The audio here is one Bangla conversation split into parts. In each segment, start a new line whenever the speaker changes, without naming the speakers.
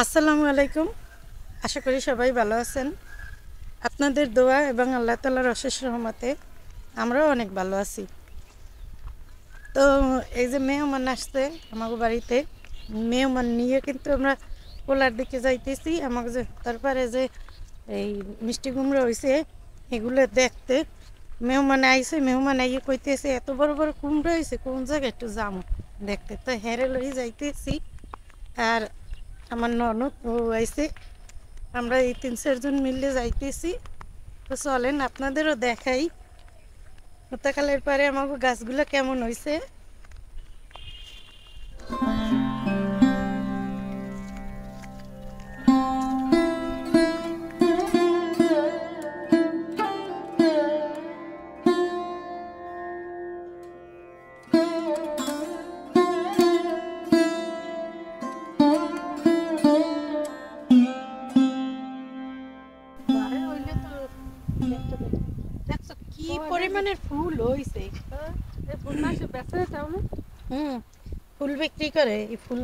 আসসালামু আলাইকুম। আশা করি সবাই ভালো আছেন। আপনাদের দোয়া এবং আল্লাহ তাআলার অশেষ রহমতে আমরাও অনেক ভালো আছি। তো এই যে মেহমান আসছে আমাদের বাড়িতে, মেহমান নিয়ে কিন্তু আমরা পোলার দিকে যাইতেছি। আমাকে যে তারপরে যে এই মিষ্টি কুমড়ো হয়েছে এগুলো দেখতে মেহমান আইছে, মেহমান আইয়ে কইতেছে এত বড় বড় কুমড়ো হয়েছে, কোন জায়গায় একটু যাবো দেখতে। তো হেরে লই যাইতেছি। আর আমার ননদ ও আইছে, আমরা এই 3-4 জন মিলে যাইতেছি। তো চলেন আপনাদেরও দেখাই হতাকালের পরে আমাকে গাছগুলো কেমন হয়েছে। দেখছো কি পরিমাণের ফুল হয়েছে। হুম, ফুল বিক্রি করে, এই ফুল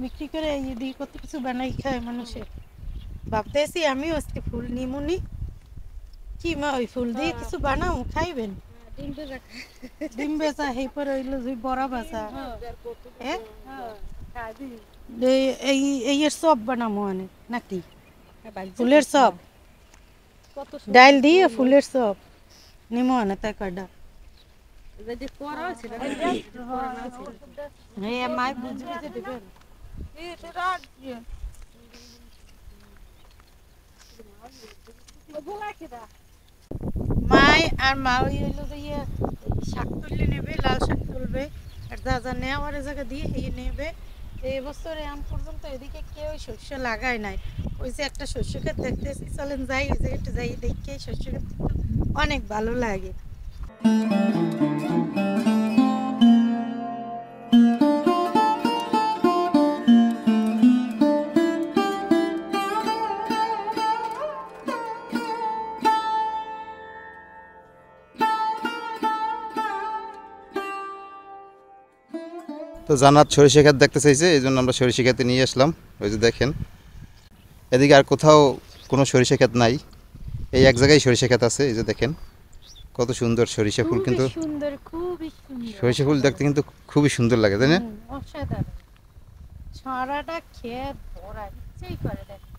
বিক্রি করে এই দিয়ে কত কিছু বানাই খায় মানুষের। ভাবতেছি আমিও আজকে ফুল নিমুনি। কি মা, ওই ফুল দিয়ে কিছু বানাও খাইবেন? ডিম বেচা সেই পরে হইলো যে বড়া বেচা। হ্যাঁ, এই এই এর চপ বানামো অনেক নাকি ফুলের চপ, ডাল দিয়ে ফুলের চপ নিমো আনে তাই কয়টা। হ্যাঁ মাই বুঝবে যে দেবেন। মাই আর মা ওই হইলো যে শাক তুললে নেবে, লাল শাক তুলবে আর যা যা নেওয়ার জায়গা দিয়ে এই নেবে। এই বছরে আম পর্যন্ত এদিকে কেউ শস্য লাগায় নাই। ওই যে একটা শস্য ক্ষেত দেখতেছি, চলেন যাই ওই জায়গাটা যাই দেখে শস্য ক্ষেত অনেক ভালো লাগে।
তো জান্নাত সরিষা ক্ষেত দেখতে চাইছে, এই জন্য আমরা সরিষা ক্ষেতে নিয়ে আসলাম। ওই যে দেখেন, এদিকে আর কোথাও কোনো সরিষা ক্ষেত নাই, এই এক জায়গায় সরিষা ক্ষেত আছে। এই যে দেখেন কত সুন্দর সরিষা ফুল, কিন্তু
সুন্দর, খুবই সুন্দর।
সরিষা ফুল দেখতে কিন্তু খুবই সুন্দর লাগে, তাই না?
অসাধারণ, সারাটা ক্ষেত ভরা, ইচ্ছেই করে দেখতে।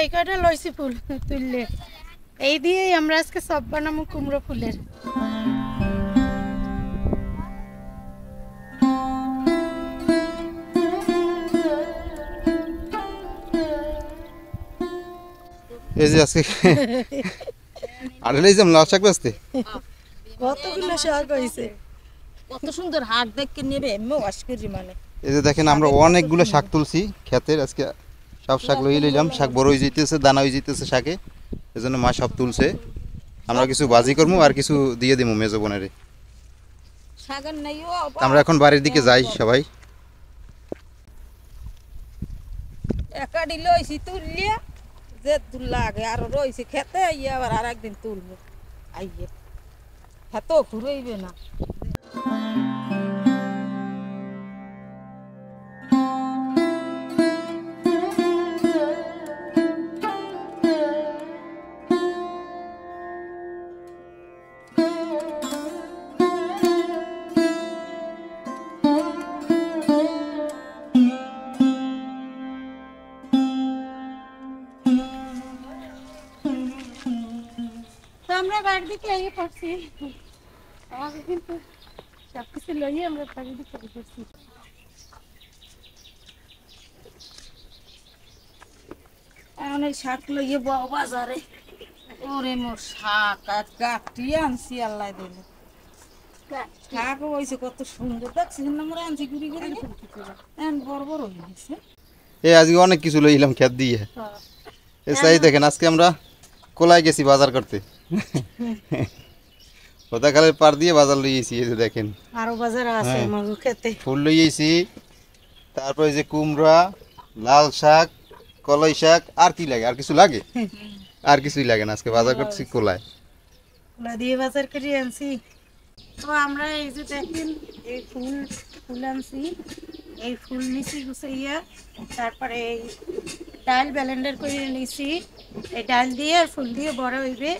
এই কয়টা লইছি ফুল তুললে, এই দিয়েই আমরা আজকে সব বানাবো কুমড়ো ফুলের।
এই যে আজকে আড়াই যাম লাল শাক বাঁচতে,
কতগুলো শাক হয়েছে।
কত সুন্দর হাট দেখে নেবে এমনিও ওয়াশ করি মানে।
এই যে দেখেন আমরা অনেকগুলো শাক তুলছি ক্ষেতের, আজকে সব শাক লইয়ে লইলাম। শাক বড় হয়ে যেতেছে, দানা হয়ে যেতেছে শাকে, এই জন্য মা সব তুলছে। আমরা কিছু বাজি করবো আর কিছু দিয়ে দেবো মেজো বোনেরে।
শাকের নাইও
আমরা এখন বাড়ির দিকে যাই সবাই।
একা দিলে হয়েছি তুললিয়া যে তুললা আগে আর রয়েছে খেতে ইয়ে আবার আর একদিন তুলবো আইয়ে এত ঘুরাইবে না।
তো আমরা বাড়ির দিকে এগিয়ে পড়ছি, আমাকে কিন্তু সবকিছু লইয়ে আমরা বাড়ির দিকে এগিয়ে পড়ছি।
এখন এই শাক লইয়ে বউ বাজারে, ওরে মোর শাক আর কাটিয়ে আনছি আল্লাহ দিলে। শাক হয়েছে কত সুন্দর দেখছি আমরা আনছি ঘুরি ঘুরি এখন বড় বড় হয়ে গেছে।
এই আজকে অনেক কিছু লইলাম ক্ষেত দিয়ে। এই দেখেন আজকে আমরা কোলায় গেছি বাজার করতে। কোথাকালের পার দিয়ে বাজার লইয়েছি, এই যে দেখেন
আরো বাজার আছে
হ্যাঁ।
আমার খেতে।
ফুল লইয়েছি, তারপরে যে কুমড়া, লাল শাক, কলাই শাক, আর কি লাগে? আর কিছু লাগে? আর কিছুই লাগে না, আজকে বাজার করছি কোলায়।
ওলা দিয়ে বাজার করে আনছি। তো আমরা এই যে দেখেন এই ফুল আনছি, এই ফুল নিছি গুছাইয়া, তারপরে এই ডাল ব্লেন্ডার করে নিছি, এই ডাল দিয়ে আর ফুল দিয়ে বড় হইবে।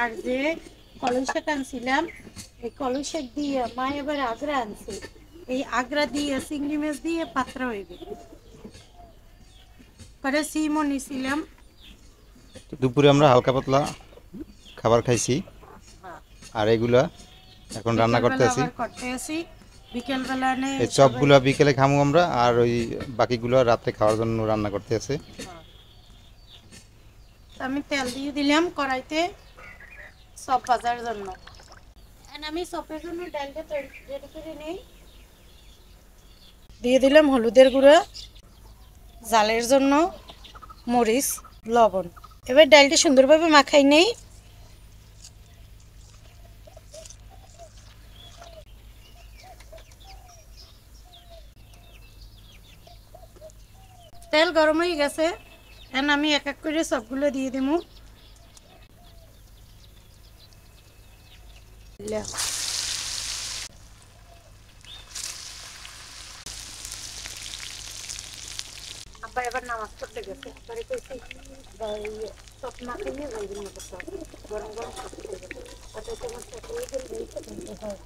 আর যে কলই শাক আনছিলাম, এই কলই শাক দিয়ে মা এবার আগ্রা আনছে, এই আগ্রা দিয়ে চিংড়ি মাছ দিয়ে পাতরা হইবে। পরে সিমও নিছিলাম।
তো দুপুরে আমরা হালকা পাতলা খাবার খাইছি, আর এগুলা এখন রান্না করতে আছি।
করতে আছি বিকেলবেলা নে
এই চপগুলা বিকেলে খামু আমরা, আর ওই বাকিগুলো রাতে খাওয়ার জন্য রান্না করতে আছে।
আমি তেল দিয়ে দিলাম কড়াইতে সব ভাজার জন্য। আমি সপের জন্য ডালটা রেডি করে নেই। দিয়ে দিলাম হলুদের গুঁড়ো, জালের জন্য মরিচ, লবণ। এবার ডালটা সুন্দরভাবে মাখাই নেই। তেল গরম হয়ে গেছে, এখন আমি এক এক করে সবগুলো দিয়ে দিব। আব্বা এবার নামাজ পড়তে গেছে, পরে কইছি সব মাখাইয়ে যাইবেন মতো সব গরম গরম করতে গেছে, ওটা তোমার সাথে হয়।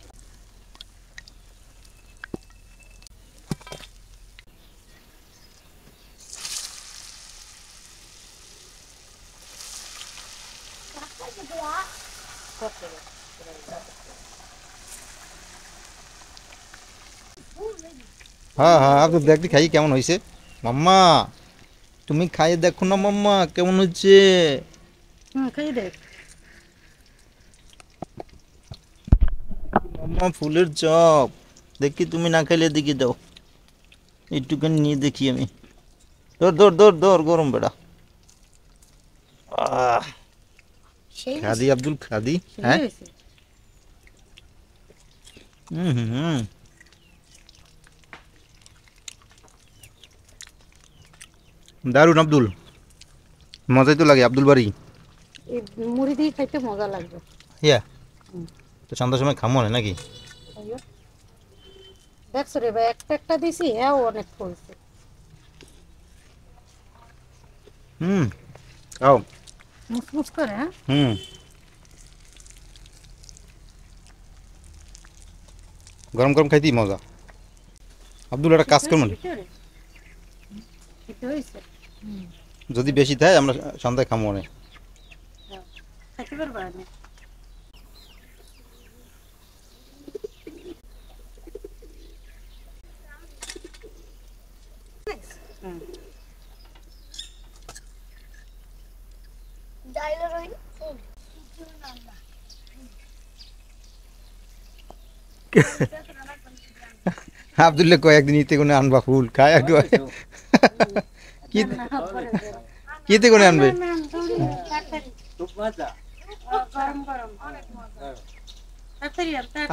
হ্যাঁ হ্যাঁ, আপনি দেখতে খাই কেমন হয়েছে। মাম্মা তুমি খাইয়ে দেখো না মাম্মা কেমন হচ্ছে।
খাই দেখ।
মাম্মা ফুলের চপ দেখি, তুমি না খাইলে দেখি দাও, একটুখানি নিয়ে দেখি আমি। দৌড় দৌড় দৌড় দৌড়, গরম বেড়া। খাদি আব্দুল খাদি। হ্যাঁ হুম, দারুন আব্দুল, মজাই তো লাগে আব্দুল বাড়ি।
এই মুড়ি দিয়ে খাইতে মজা লাগবে।
ইয়া, তো সন্ধ্যার সময় খামো না নাকি?
দেখছো রে ভাই, একটা একটা দিছি, হ্যাঁ অনেক ফলছে।
খাও।
মুসমুস করে। হ্যাঁ
গরম গরম খাইতেই মজা। আব্দুল একটা কাজ করবেন, যদি বেশি থাকে আমরা সন্ধ্যায় খামো অনেক।
খাইতে পারবা না।
আব্দুল্লাহ কয় একদিন ইতে কোনে আনবা ফুল খায়, আর কয় কি কিতে কোনে আনবে?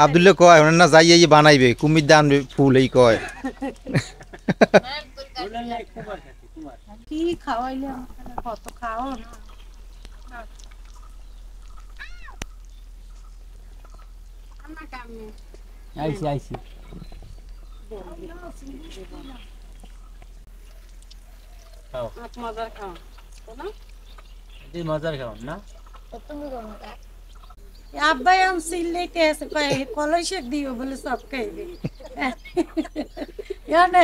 আব্দুল্লাহ কয় ওনার না যাইয়ে বানাইবে, কুমির দা আনবে ফুল, এই কয়।
কি খাওয়াইলে কত খাও না।
আইছি আইছি
মজার খাও
এই মজার খাও না।
আব্বাই আম সিলেটে আছে, কয় কলাই শাক দিও বলে সব খাইবে। ইয়ানে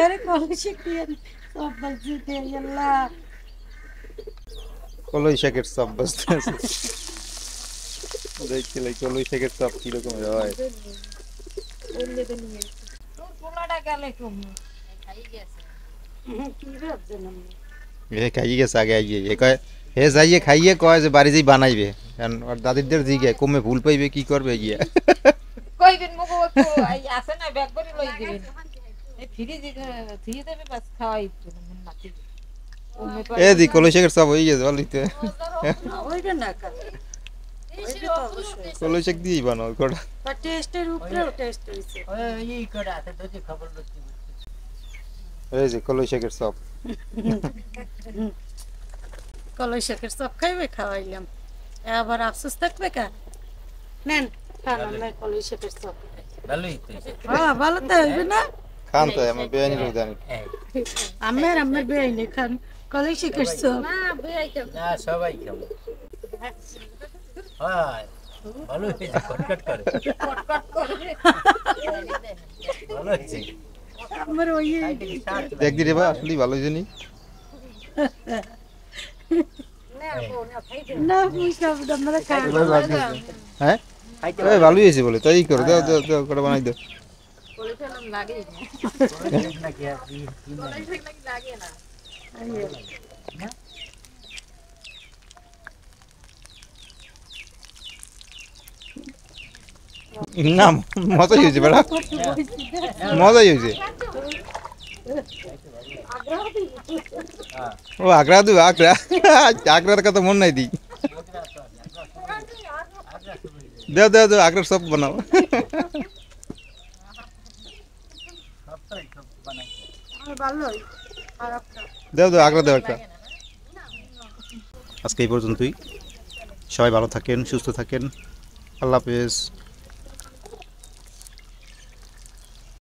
আরে কলাই শাক দিয়ে সব বাজি দে আল্লাহ।
কলই শাকের চপ বসতে আছে, দেখছিলাই কলই শাকের চপ কিরকম হয়।
তোর পোলাটা গেলে কমু খাই গেছে।
কি ভাবছেন আপনি?
এ খাইয়ে গেছে আগে আইয়ে, এ কয় হে যাইয়ে খাইয়ে কয় যে বাড়ি যেই বানাইবে, কারণ ওর দাদিদের জিগে কমে ভুল পাইবে কি করবে গিয়া।
কইবেন মগো একটু আছে না ব্যাগ করে লই দিবেন। এই ফ্রিজে দিয়ে দেবে বাস খাওয়াই তো নাতি।
এদিক কলই শাকের চপ হয়ে গেছে বালিতে
ওইটা না কা ওইটা তো অবশ্যই
কলই শাক দিয়েই বানাও কটা
বা টেস্টের উপরেও টেস্ট হয়েছে
এই করে আছে তো যে খবর করতে
এই যে কলই শাকের চপ
কলই শাকের চপ খাইবে খাওয়াইলাম আবার আফসোস থাকবে কা নেন খান আমরা কলই শাকের চপ
ভালোই তো
হ্যাঁ ভালো তো হইবে না
খান তো আমি বেআইনি লোক জানি
আমার বেআইনে খান কলই শাকের চপ
না সবাই খাবো হয় ভালো হয়েছে কটকট করে ভালো হয়েছে
আমার ওই
দেখ দিরে বা আসলে ভালো জানি
না সব আমরা খাই
হ্যাঁ এই ভালোই হয়েছে বলে তাই করো দাও দাও দাও কটা বানাই দাও
নাকি আর
না মজাই হয়েছে বেড়া মজাই হয়েছে ও আগ্রা দু আগ্রা আগ্রার কথা মন নাই দি দাও দাও দাও আগ্রার সব বানাও দাও দাও আগ্রা দাও একটা আজকে এই পর্যন্তই সবাই ভালো থাকেন সুস্থ থাকেন আল্লাহ হাফেজ